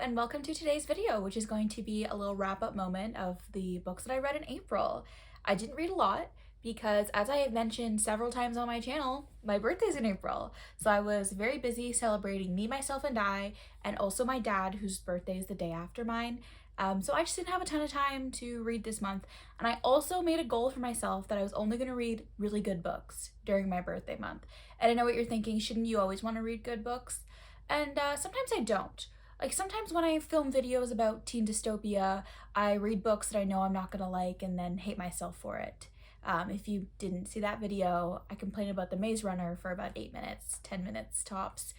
and welcome to today's video, which is going to be a little wrap-up moment of the books that I read in April. I didn't read a lot because, as I have mentioned several times on my channel, my birthday's in April. So I was very busy celebrating me, myself, and I, and also my dad, whose birthday is the day after mine. So I just didn't have a ton of time to read this month. And I also made a goal for myself that I was only going to read really good books during my birthday month. And I know what you're thinking, shouldn't you always want to read good books? And sometimes I don't. Like sometimes when I film videos about teen dystopia, I read books that I know I'm not gonna like and then hate myself for it. If you didn't see that video, I complained about The Maze Runner for about 8 minutes, 10 minutes tops.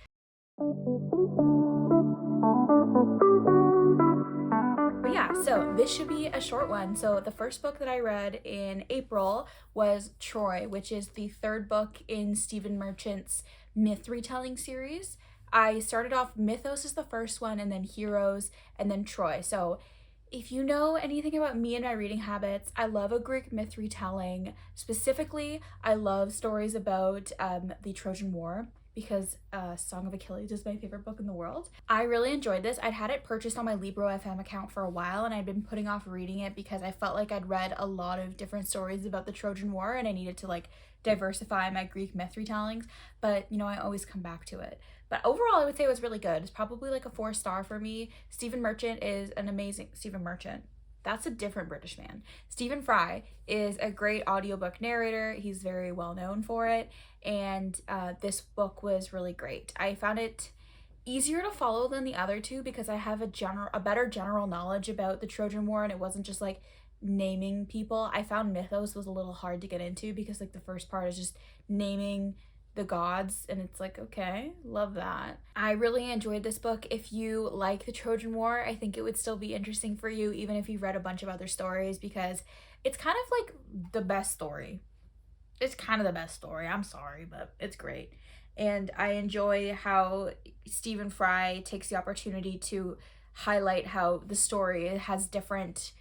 But yeah, so this should be a short one. So the first book that I read in April was Troy, which is the third book in Stephen Merchant's myth retelling series. I started off Mythos is the first one, and then Heroes, and then Troy. So if you know anything about me and my reading habits, I love a Greek myth retelling. Specifically, I love stories about the Trojan War because Song of Achilles is my favorite book in the world. I really enjoyed this. I'd had it purchased on my Libro FM account for a while, and I'd been putting off reading it because I felt like I'd read a lot of different stories about the Trojan War and I needed to like diversify my Greek myth retellings, but you know, I always come back to it. But overall, I would say it was really good. It's probably like a 4-star for me. Stephen Merchant is an amazing Stephen Merchant. That's a different British man. Stephen Fry is a great audiobook narrator. He's very well known for it. And this book was really great. I found it easier to follow than the other two because I have a better general knowledge about the Trojan War, and it wasn't just like naming people. I found Mythos was a little hard to get into because like the first part is just naming the gods, and it's like, okay, love that. I really enjoyed this book. If you like the Trojan War, I think it would still be interesting for you even if you've read a bunch of other stories, because it's kind of like the best story. It's kind of the best story. I'm sorry, but it's great. And I enjoy how Stephen Fry takes the opportunity to highlight how the story has different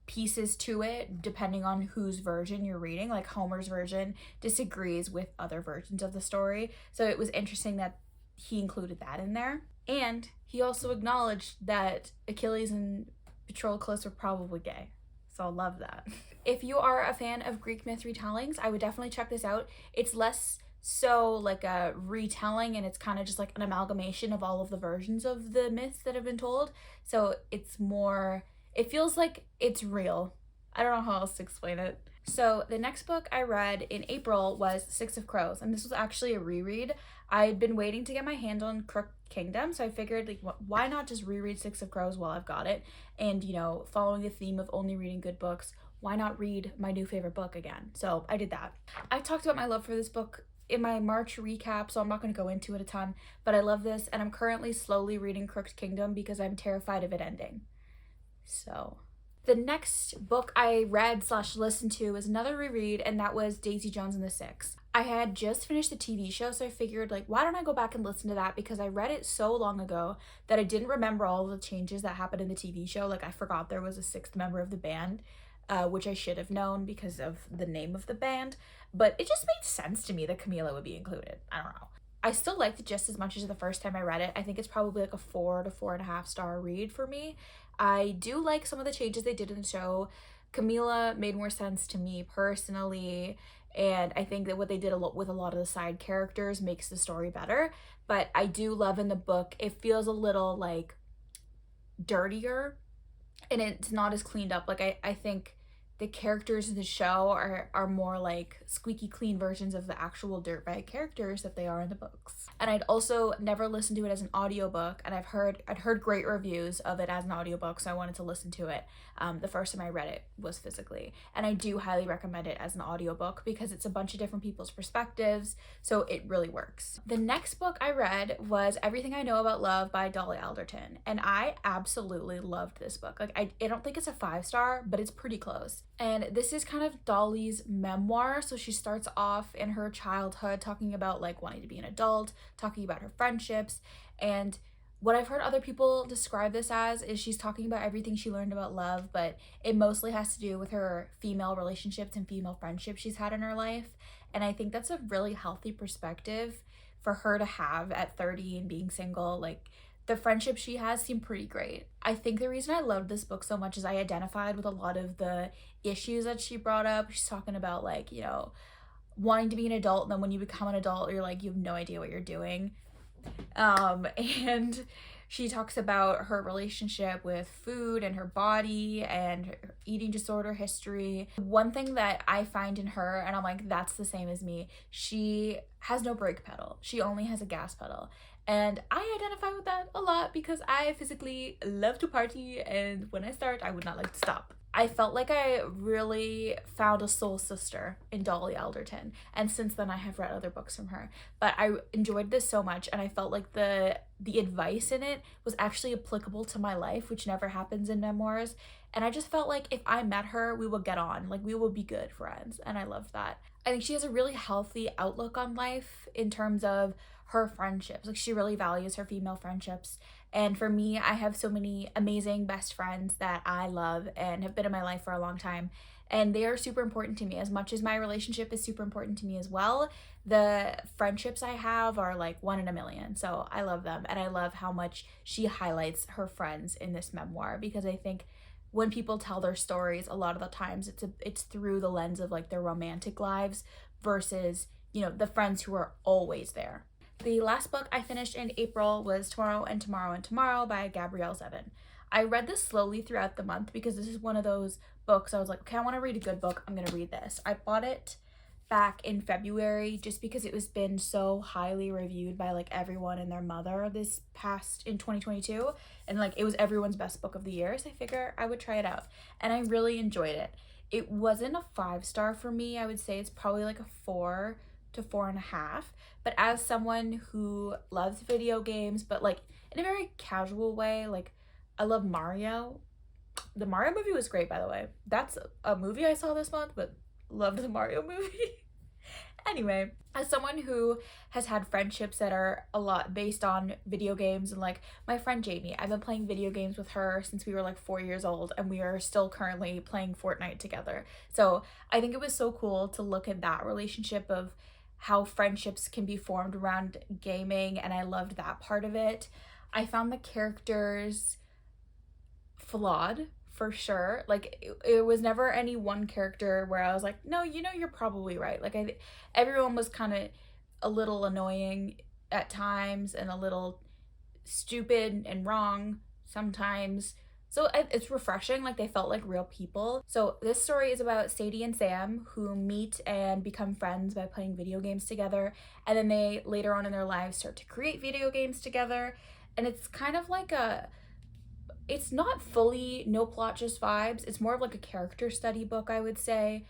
pieces to it depending on whose version you're reading. Like Homer's version disagrees with other versions of the story, so it was interesting that he included that in there. And he also acknowledged that Achilles and Patroclus were probably gay, so I love that. If you are a fan of Greek myth retellings, I would definitely check this out. It's less so like a retelling, and it's kind of just like an amalgamation of all of the versions of the myths that have been told, so it's more, it feels like it's real. I don't know how else to explain it. So the next book I read in April was Six of Crows, and this was actually a reread. I'd been waiting to get my hands on Crooked Kingdom, so I figured like why not just reread Six of Crows while I've got it? And you know, following the theme of only reading good books, why not read my new favorite book again? So I did that. I talked about my love for this book in my March recap, so I'm not going to go into it a ton, but I love this, and I'm currently slowly reading Crooked Kingdom because I'm terrified of it ending. So the next book I read / listened to was another reread, and that was Daisy Jones and the Six. I had just finished the TV show, so I figured like, why don't I go back and listen to that, because I read it so long ago that I didn't remember all of the changes that happened in the TV show. Like I forgot there was a sixth member of the band, which I should have known because of the name of the band, but it just made sense to me that Camila would be included. I don't know. I still liked it just as much as the first time I read it. I think it's probably like a 4 to 4.5 star read for me. I do like some of the changes they did in the show. Camila made more sense to me personally, and I think that what they did with a lot of the side characters makes the story better. But I do love in the book, it feels a little like dirtier, and it's not as cleaned up. Like I think the characters in the show are more like squeaky clean versions of the actual dirtbag characters that they are in the books. And I'd also never listened to it as an audiobook, and I'd heard great reviews of it as an audiobook, so I wanted to listen to it. The first time I read it was physically, and I do highly recommend it as an audiobook because it's a bunch of different people's perspectives, so it really works. The next book I read was Everything I Know About Love by Dolly Alderton, and I absolutely loved this book. Like I don't think it's a 5-star, but it's pretty close. And this is kind of Dolly's memoir. So she starts off in her childhood talking about like wanting to be an adult, talking about her friendships. And what I've heard other people describe this as is she's talking about everything she learned about love, but it mostly has to do with her female relationships and female friendships she's had in her life. And I think that's a really healthy perspective for her to have at 30 and being single. Like The friendships she has seem pretty great. I think the reason I loved this book so much is I identified with a lot of the issues that she brought up. She's talking about, like, you know, wanting to be an adult, and then when you become an adult, you're like, you have no idea what you're doing. And she talks about her relationship with food and her body and her eating disorder history. One thing that I find in her, and I'm like, that's the same as me, she has no brake pedal. She only has a gas pedal. And I identify with that a lot because I physically love to party, and when I start, I would not like to stop. I felt like I really found a soul sister in Dolly Alderton, and since then I have read other books from her. But I enjoyed this so much, and I felt like the advice in it was actually applicable to my life, which never happens in memoirs. And I just felt like if I met her, we would get on, like we would be good friends, and I love that. I think she has a really healthy outlook on life in terms of her friendships. Like, she really values her female friendships. And for me, I have so many amazing best friends that I love and have been in my life for a long time. And they are super important to me. As much as my relationship is super important to me as well, the friendships I have are like one in a million. So I love them. And I love how much she highlights her friends in this memoir, because I think when people tell their stories, a lot of the times it's through the lens of like their romantic lives versus, you know, the friends who are always there. The last book I finished in April was Tomorrow and Tomorrow and Tomorrow by Gabrielle Zevin. I read this slowly throughout the month because this is one of those books I was like, okay, I want to read a good book. I'm going to read this. I bought it back in February just because it was been so highly reviewed by like everyone and their mother this past in 2022, and like it was everyone's best book of the year, so I figure I would try it out, and I really enjoyed it. It wasn't a 5-star for me. I would say it's probably like a 4 to 4.5, but as someone who loves video games, but like in a very casual way, like I love Mario. The Mario movie was great, by the way. That's a movie I saw this month, but loved the Mario movie. Anyway, as someone who has had friendships that are a lot based on video games, and like my friend Jamie, I've been playing video games with her since we were like 4 years old, and we are still currently playing Fortnite together. So I think it was so cool to look at that relationship of how friendships can be formed around gaming, and I loved that part of it. I found the characters flawed for sure. Like it was never any one character where I was like, no, you know, you're probably right. Like everyone was kind of a little annoying at times and a little stupid and wrong sometimes. So it's refreshing, like they felt like real people. So this story is about Sadie and Sam, who meet and become friends by playing video games together, and then they later on in their lives start to create video games together. And it's kind of like it's not fully no plot, just vibes. It's more of like a character study book, I would say.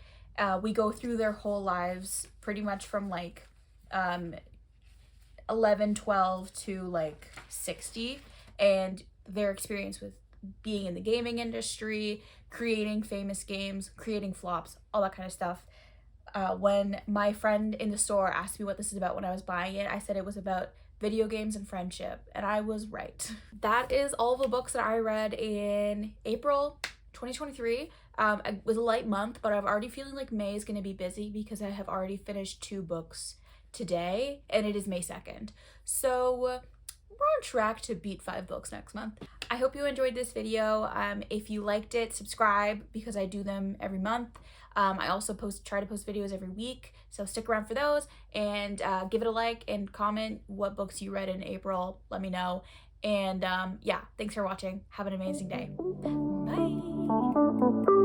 We go through their whole lives pretty much from like 11, 12 to like 60, and their experience with being in the gaming industry, creating famous games, creating flops, all that kind of stuff. When my friend in the store asked me what this is about when I was buying it, I said it was about video games and friendship, and I was right. That is all the books that I read in April 2023. It was a light month, but I'm already feeling like May is going to be busy because I have already finished 2 books today, and it is May 2nd. So we're on track to beat 5 books next month. I hope you enjoyed this video. If you liked it, subscribe because I do them every month. I also try to post videos every week, so stick around for those, and give it a like and comment what books you read in April. Let me know. And yeah, thanks for watching. Have an amazing day. Bye.